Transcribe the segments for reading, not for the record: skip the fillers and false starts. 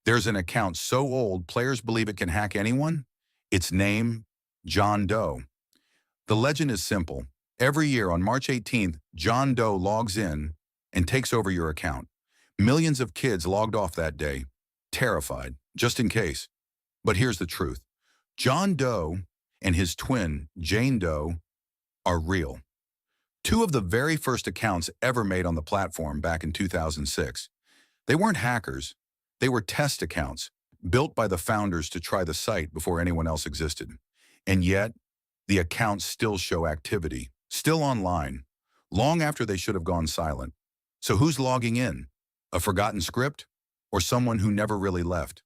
There's an account so old players believe it can hack anyone. Its name, John Doe. The legend is simple. Every year on March 18th, John Doe logs in and takes over your account. Millions of kids logged off that day, terrified, just in case. But here's the truth. John Doe and his twin, Jane Doe, are real. Two of the very first accounts ever made on the platform back in 2006. They weren't hackers. They were test accounts, built by the founders to try the site before anyone else existed. And yet, the accounts still show activity, still online, long after they should have gone silent. So who's logging in? A forgotten script? Or someone who never really left?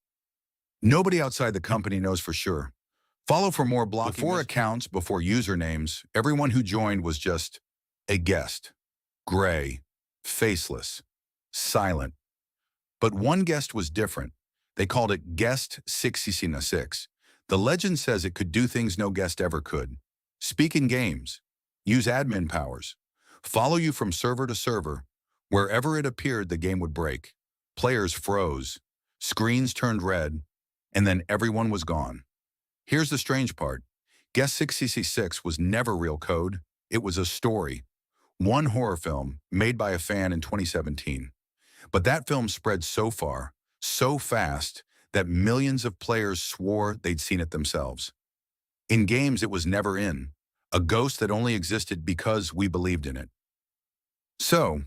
Nobody outside the company knows for sure. Follow for more blocking. Before accounts, before usernames, everyone who joined was just a guest. Gray, faceless, silent. But one guest was different. They called it Guest 666. The legend says it could do things no guest ever could. Speak in games. Use admin powers. Follow you from server to server. Wherever it appeared, the game would break. Players froze. Screens turned red. And then everyone was gone. Here's the strange part. Guest 666 was never real code. It was a story. One horror film made by a fan in 2017. But that film spread so far, so fast, that millions of players swore they'd seen it themselves. In games, it was never in. A ghost that only existed because we believed in it. So,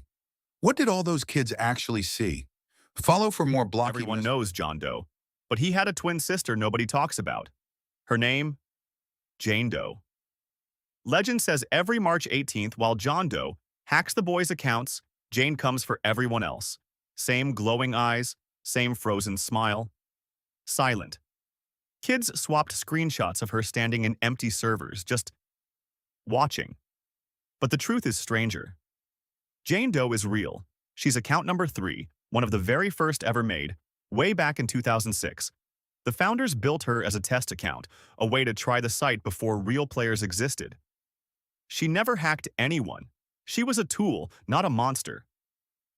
what did all those kids actually see? Follow for more blocking. Everyone knows John Doe, but he had a twin sister nobody talks about. Her name, Jane Doe. Legend says every March 18th, while John Doe hacks the boys' accounts, Jane comes for everyone else. Same glowing eyes, same frozen smile. Silent. Kids swapped screenshots of her standing in empty servers, just watching. But the truth is stranger. Jane Doe is real. She's account number 3, one of the very first ever made, way back in 2006. The founders built her as a test account, a way to try the site before real players existed. She never hacked anyone. She was a tool, not a monster.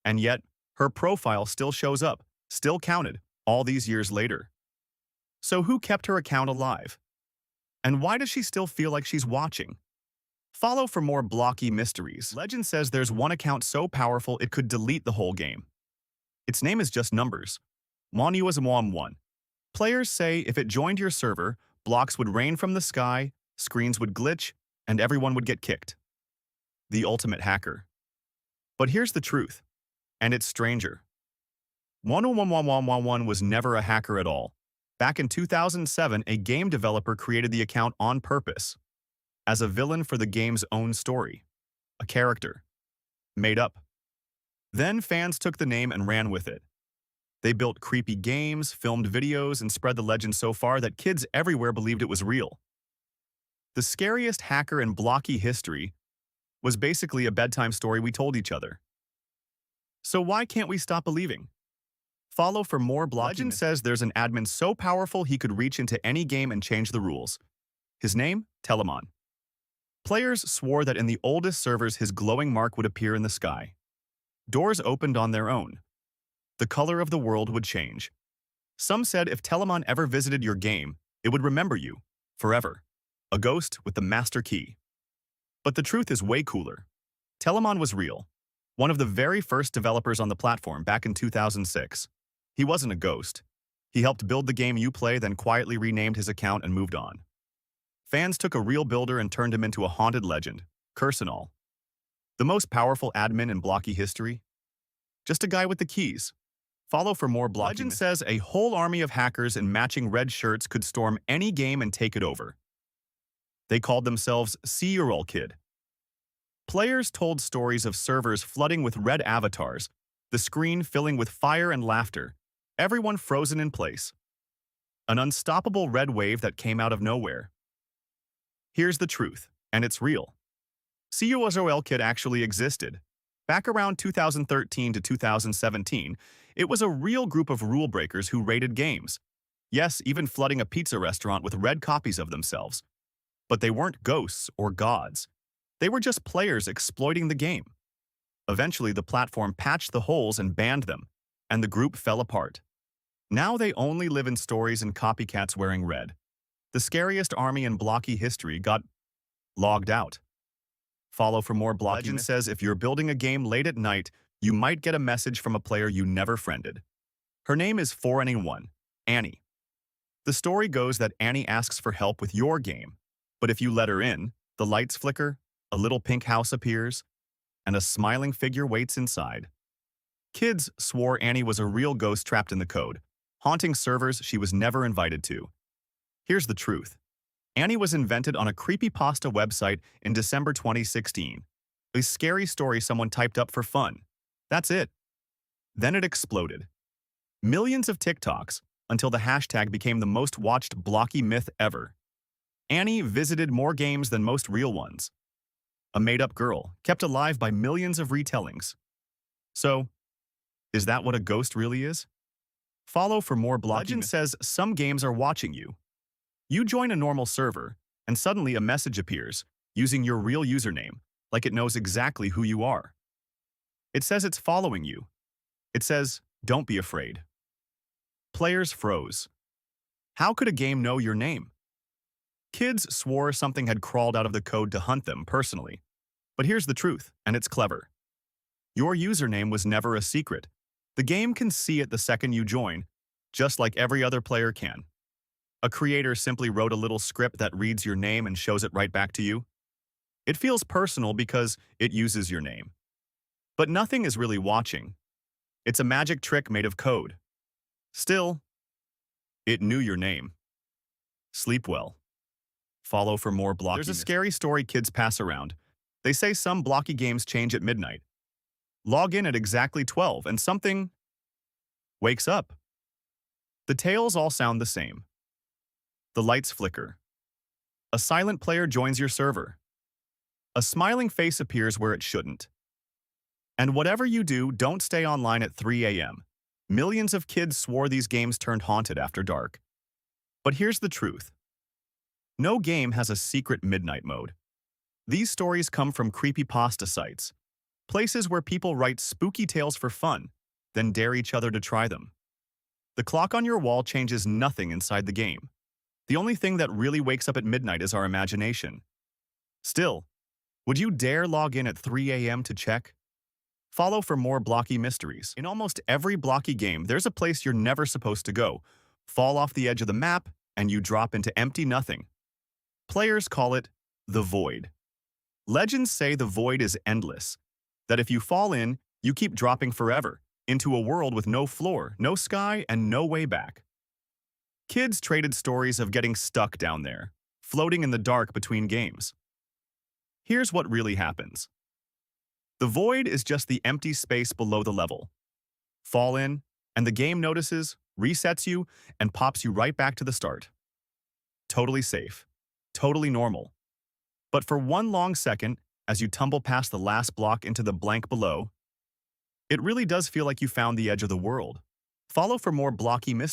And yet, her profile still shows up, still counted, all these years later. So who kept her account alive? And why does she still feel like she's watching? Follow for more blocky mysteries. Legend says there's one account so powerful it could delete the whole game. Its name is just numbers. 1. Players say if it joined your server, blocks would rain from the sky, screens would glitch, and everyone would get kicked. The ultimate hacker. But here's the truth, and it's stranger. 1 was never a hacker at all. Back in 2007, a game developer created the account on purpose, as a villain for the game's own story. A character. Made up. Then fans took the name and ran with it. They built creepy games, filmed videos, and spread the legend so far that kids everywhere believed it was real. The scariest hacker in blocky history was basically a bedtime story we told each other. So why can't we stop believing? Follow for more blocky. Legend says there's an admin so powerful he could reach into any game and change the rules. His name? Telamon. Players swore that in the oldest servers his glowing mark would appear in the sky. Doors opened on their own. The color of the world would change. Some said if Telamon ever visited your game, it would remember you, forever. A ghost with the master key. But the truth is way cooler. Telamon was real. One of the very first developers on the platform back in 2006. He wasn't a ghost. He helped build the game you play, then quietly renamed his account and moved on. Fans took a real builder and turned him into a haunted legend, curse and all. The most powerful admin in blocky history? Just a guy with the keys. Follow for more blocky. Legend says a whole army of hackers in matching red shirts could storm any game and take it over. They called themselves See-Your-All Kid. Players told stories of servers flooding with red avatars, the screen filling with fire and laughter, everyone frozen in place. An unstoppable red wave that came out of nowhere. Here's the truth, and it's real. See-Your-All Kid actually existed. Back around 2013 to 2017, it was a real group of rule breakers who raided games. Yes, even flooding a pizza restaurant with red copies of themselves. But they weren't ghosts or gods. They were just players exploiting the game. Eventually, the platform patched the holes and banned them, and the group fell apart. Now they only live in stories and copycats wearing red. The scariest army in blocky history got logged out. Follow for more blocky. Legend says if you're building a game late at night, you might get a message from a player you never friended. Her name is For Anyone, Annie. The story goes that Annie asks for help with your game, but if you let her in, the lights flicker, a little pink house appears, and a smiling figure waits inside. Kids swore Annie was a real ghost trapped in the code, haunting servers she was never invited to. Here's the truth. Annie was invented on a creepypasta website in December 2016. A scary story someone typed up for fun. That's it. Then it exploded. Millions of TikToks, until the hashtag became the most watched blocky myth ever. Annie visited more games than most real ones. A made-up girl, kept alive by millions of retellings. So, is that what a ghost really is? Follow for more blocky. Legend says some games are watching you. You join a normal server, and suddenly a message appears, using your real username, like it knows exactly who you are. It says it's following you. It says, don't be afraid. Players froze. How could a game know your name? Kids swore something had crawled out of the code to hunt them personally. But here's the truth, and it's clever. Your username was never a secret. The game can see it the second you join, just like every other player can. A creator simply wrote a little script that reads your name and shows it right back to you. It feels personal because it uses your name. But nothing is really watching. It's a magic trick made of code. Still, it knew your name. Sleep well. Follow for more blocky. There's a scary story kids pass around. They say some blocky games change at midnight. Log in at exactly 12 and something wakes up. The tales all sound the same. The lights flicker. A silent player joins your server. A smiling face appears where it shouldn't. And whatever you do, don't stay online at 3 a.m. Millions of kids swore these games turned haunted after dark. But here's the truth. No game has a secret midnight mode. These stories come from creepypasta sites, places where people write spooky tales for fun, then dare each other to try them. The clock on your wall changes nothing inside the game. The only thing that really wakes up at midnight is our imagination. Still, would you dare log in at 3 a.m. to check? Follow for more blocky mysteries. In almost every blocky game, there's a place you're never supposed to go. Fall off the edge of the map, and you drop into empty nothing. Players call it the void. Legends say the void is endless, that if you fall in, you keep dropping forever, into a world with no floor, no sky, and no way back. Kids traded stories of getting stuck down there, floating in the dark between games. Here's what really happens. The void is just the empty space below the level. Fall in, and the game notices, resets you, and pops you right back to the start. Totally safe. Totally normal. But for one long second, as you tumble past the last block into the blank below, it really does feel like you found the edge of the world. Follow for more blocky mysteries.